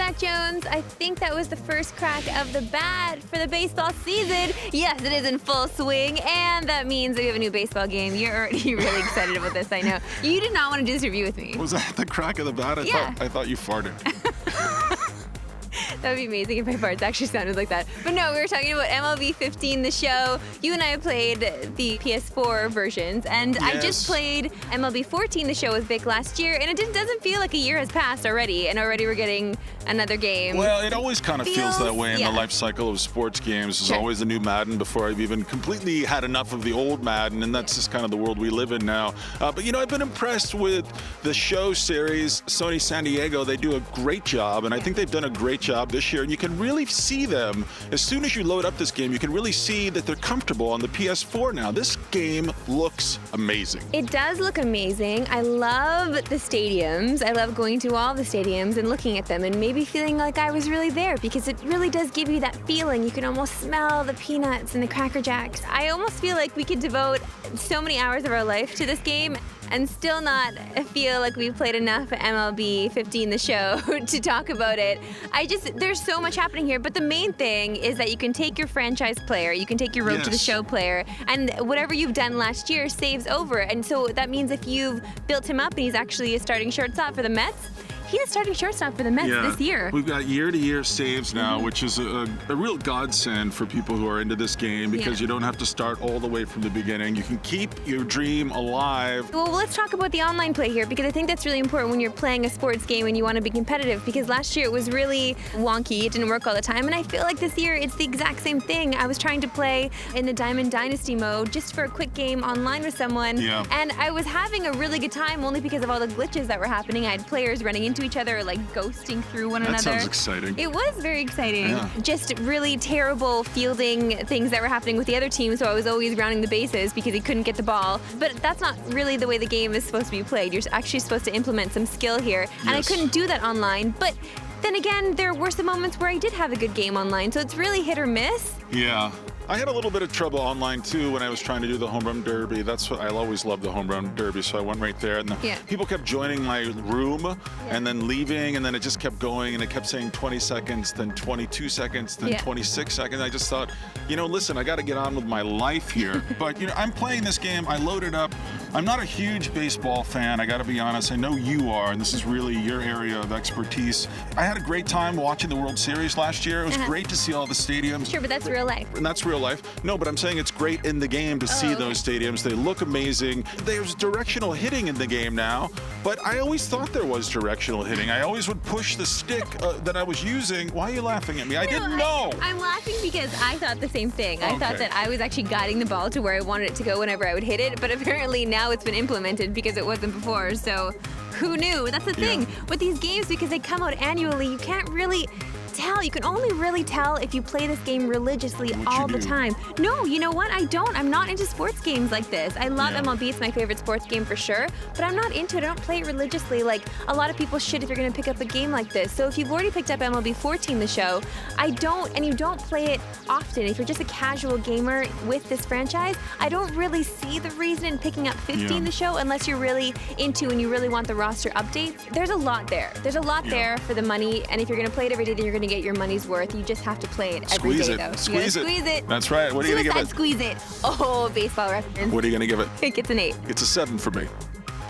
Matt Jones. I think that was the first crack of the bat for the baseball season. Yes, it is in full swing, and that means we have a new baseball game. You're already really excited about this, I know. You did not want to do this review with me. Was that the crack of the bat? I thought you farted. That would be amazing if my farts actually sounded like that. But no, we were talking about MLB 15, the show. You and I played the PS4 versions, and Yes. I just played MLB 14, the show with Vic last year, and it doesn't feel like a year has passed already, and already we're getting another game. Well, it always kind of feels that way in yeah. the life cycle of sports games. There's Sure. always a new Madden before I've even completely had enough of the old Madden, and that's just kind of the world we live in now. But, you know, I've been impressed with the show series. Sony San Diego, they do a great job, and I think they've done a great job this year, and you can really see them. As soon as you load up this game, you can really see that they're comfortable on the PS4 now. This game looks amazing. It does look amazing. I love the stadiums. I love going to all the stadiums and looking at them and maybe feeling like I was really there, because it really does give you that feeling. You can almost smell the peanuts and the Cracker Jacks. I almost feel like we could devote so many hours of our life to this game and still not feel like we've played enough MLB 15, the show, to talk about it. There's so much happening here, but the main thing is that you can take your franchise player, you can take your road to the show player, and whatever you've done last year saves over. And so that means if you've built him up and he's actually a starting shortstop for the Mets, he's a starting shortstop for the Mets this year. We've got year-to-year saves now, which is a real godsend for people who are into this game, because you don't have to start all the way from the beginning. You can keep your dream alive. Well, let's talk about the online play here, because I think that's really important when you're playing a sports game and you want to be competitive, because last year it was really wonky. It didn't work all the time, and I feel like this year it's the exact same thing. I was trying to play in the Diamond Dynasty mode just for a quick game online with someone, and I was having a really good time only because of all the glitches that were happening. I had players running into each other, like ghosting through one another. That sounds exciting. It was very exciting. Yeah. Just really terrible fielding things that were happening with the other team, so I was always rounding the bases because he couldn't get the ball. But that's not really the way the game is supposed to be played. You're actually supposed to implement some skill here, and I couldn't do that online. But then again, there were some moments where I did have a good game online, so it's really hit or miss. Yeah. I had a little bit of trouble online too when I was trying to do the home run derby. That's what I always loved, the home run derby, so I went right there. And people kept joining my room and then leaving, and then it just kept going, and it kept saying 20 seconds, then 22 seconds, then 26 seconds. I just thought, you know, listen, I got to get on with my life here. But, you know, I'm playing this game. I loaded up. I'm not a huge baseball fan, I got to be honest. I know you are, and this is really your area of expertise. I had a great time watching the World Series last year. It was great to see all the stadiums. Sure, but that's real life. And that's real life. No, but I'm saying it's great in the game to see those stadiums. They look amazing. There's directional hitting in the game now, but I always thought there was directional hitting. I always would push the stick that I was using. Why are you laughing at me? I didn't know. I'm laughing because I thought the same thing. I thought that I was actually guiding the ball to where I wanted it to go whenever I would hit it, but apparently now it's been implemented because it wasn't before, so who knew? That's the thing with these games, because they come out annually, you can't really tell. You can only really tell if you play this game religiously all the time. No, you know what? I don't. I'm not into sports games like this. I love MLB. It's my favorite sports game for sure, but I'm not into it. I don't play it religiously like a lot of people should if you're going to pick up a game like this. So if you've already picked up MLB 14, the show, I don't, and you don't play it often, if you're just a casual gamer with this franchise, I don't really see the reason in picking up 15, the show, unless you're really into and you really want the roster updates. There's a lot there. There's a lot there for the money, and if you're going to play it every day, then you're going to get your money's worth. You just have to play it every day, though. Squeeze it. Squeeze it. That's right. What are you going to give it? Squeeze it. Oh, baseball reference. What are you going to give it? It gets an 8. It's a 7 for me.